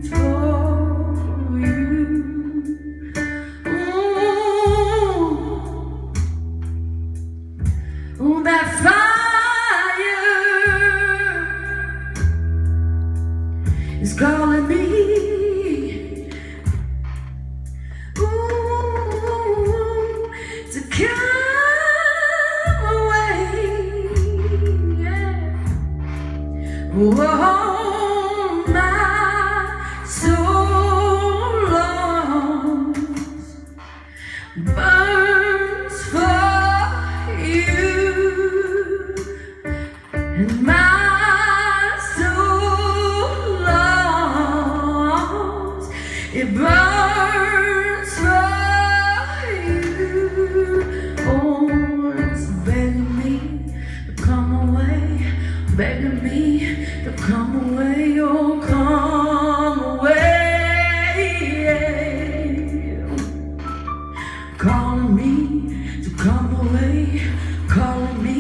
for you. Ooh, that fire is calling me. Ooh, to come away. Yeah. Oh, my soul longs, burns for you, and my soul longs, it burns for you. Oh, it's begging me to come away, begging me to come away. Oh, come away, calling me to come away, calling me